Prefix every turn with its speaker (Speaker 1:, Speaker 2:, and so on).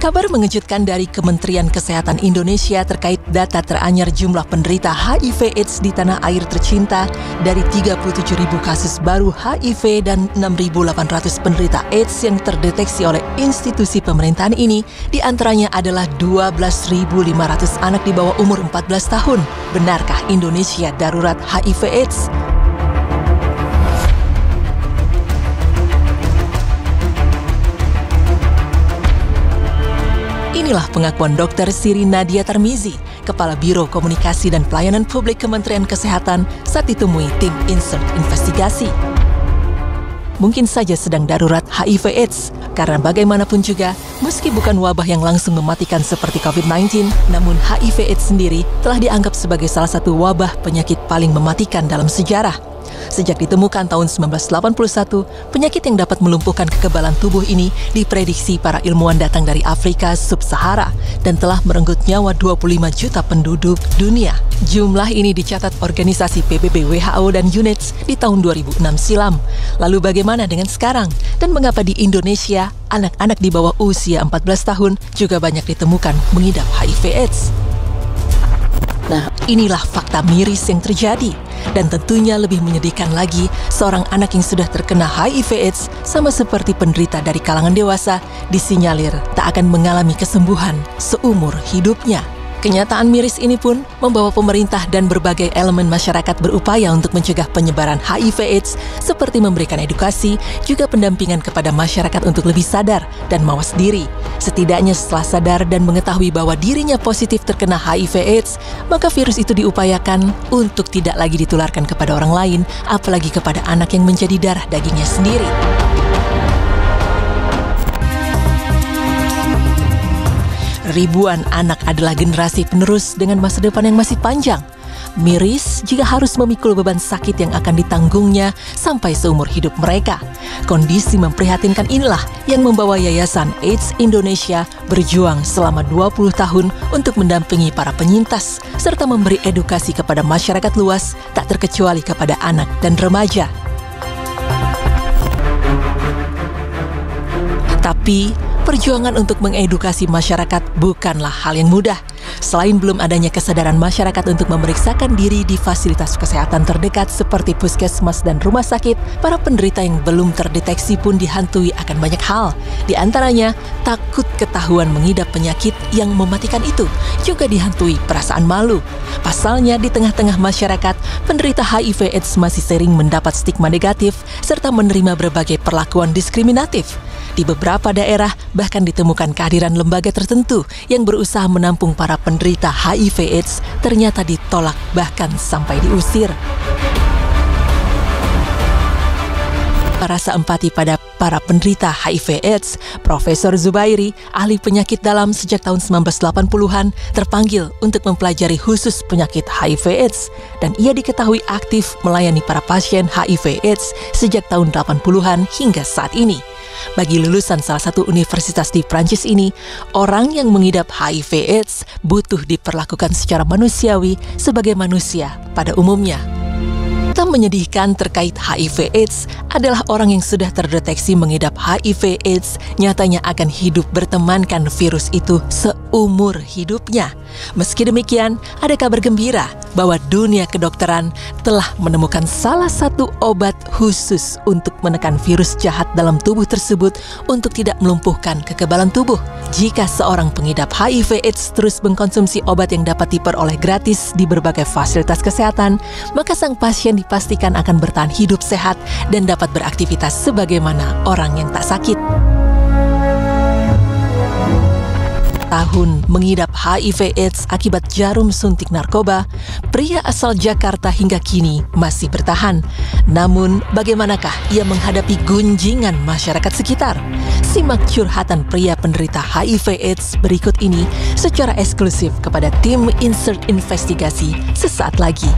Speaker 1: Kabar mengejutkan dari Kementerian Kesehatan Indonesia terkait data teranyar jumlah penderita HIV/AIDS di tanah air tercinta dari 37.000 kasus baru HIV dan 6.800 penderita AIDS yang terdeteksi oleh institusi pemerintahan ini, diantaranya adalah 12.500 anak di bawah umur 14 tahun. Benarkah Indonesia darurat HIV/AIDS? Inilah pengakuan Dr. Siri Nadia Tarmizi, Kepala Biro Komunikasi dan Pelayanan Publik Kementerian Kesehatan saat ditemui tim Insert Investigasi. Mungkin saja sedang darurat HIV/AIDS, karena bagaimanapun juga, meski bukan wabah yang langsung mematikan seperti COVID-19, namun HIV/AIDS sendiri telah dianggap sebagai salah satu wabah penyakit paling mematikan dalam sejarah. Sejak ditemukan tahun 1981, penyakit yang dapat melumpuhkan kekebalan tubuh ini diprediksi para ilmuwan datang dari Afrika Sub-Sahara dan telah merenggut nyawa 25 juta penduduk dunia. Jumlah ini dicatat organisasi PBB, WHO, dan UNAIDS di tahun 2006 silam. Lalu bagaimana dengan sekarang? Dan mengapa di Indonesia, anak-anak di bawah usia 14 tahun juga banyak ditemukan mengidap HIV/AIDS? Nah, inilah fakta miris yang terjadi. Dan tentunya lebih menyedihkan lagi, seorang anak yang sudah terkena HIV/AIDS sama seperti penderita dari kalangan dewasa disinyalir tak akan mengalami kesembuhan seumur hidupnya. Kenyataan miris ini pun membawa pemerintah dan berbagai elemen masyarakat berupaya untuk mencegah penyebaran HIV/AIDS seperti memberikan edukasi, juga pendampingan kepada masyarakat untuk lebih sadar dan mawas diri. Setidaknya setelah sadar dan mengetahui bahwa dirinya positif terkena HIV/AIDS, maka virus itu diupayakan untuk tidak lagi ditularkan kepada orang lain, apalagi kepada anak yang menjadi darah dagingnya sendiri. Ribuan anak adalah generasi penerus dengan masa depan yang masih panjang. Miris jika harus memikul beban sakit yang akan ditanggungnya sampai seumur hidup mereka. Kondisi memprihatinkan inilah yang membawa Yayasan AIDS Indonesia berjuang selama 20 tahun untuk mendampingi para penyintas serta memberi edukasi kepada masyarakat luas, tak terkecuali kepada anak dan remaja. Tapi perjuangan untuk mengedukasi masyarakat bukanlah hal yang mudah. Selain belum adanya kesadaran masyarakat untuk memeriksakan diri di fasilitas kesehatan terdekat seperti puskesmas dan rumah sakit, para penderita yang belum terdeteksi pun dihantui akan banyak hal. Di antaranya, takut ketahuan mengidap penyakit yang mematikan itu, juga dihantui perasaan malu. Pasalnya, di tengah-tengah masyarakat, penderita HIV/AIDS masih sering mendapat stigma negatif serta menerima berbagai perlakuan diskriminatif. Di beberapa daerah bahkan ditemukan kehadiran lembaga tertentu yang berusaha menampung para penderita HIV/AIDS ternyata ditolak bahkan sampai diusir. Rasa empati pada para penderita HIV/AIDS, Profesor Zubairi, ahli penyakit dalam sejak tahun 1980-an, terpanggil untuk mempelajari khusus penyakit HIV/AIDS dan ia diketahui aktif melayani para pasien HIV/AIDS sejak tahun 80-an hingga saat ini. Bagi lulusan salah satu universitas di Prancis ini, orang yang mengidap HIV/AIDS butuh diperlakukan secara manusiawi sebagai manusia pada umumnya. Yang menyedihkan terkait HIV/AIDS adalah orang yang sudah terdeteksi mengidap HIV/AIDS nyatanya akan hidup bertemankan virus itu seumur hidupnya. Meski demikian, ada kabar gembira bahwa dunia kedokteran telah menemukan salah satu obat khusus untuk menekan virus jahat dalam tubuh tersebut untuk tidak melumpuhkan kekebalan tubuh. Jika seorang pengidap HIV/AIDS terus mengkonsumsi obat yang dapat diperoleh gratis di berbagai fasilitas kesehatan, maka sang pasien dipastikan akan bertahan hidup sehat dan dapat beraktivitas sebagaimana orang yang tak sakit. Tahun mengidap HIV/AIDS akibat jarum suntik narkoba, pria asal Jakarta hingga kini masih bertahan. Namun, bagaimanakah ia menghadapi gunjingan masyarakat sekitar? Simak curhatan pria penderita HIV/AIDS berikut ini secara eksklusif kepada tim Insert Investigasi sesaat lagi.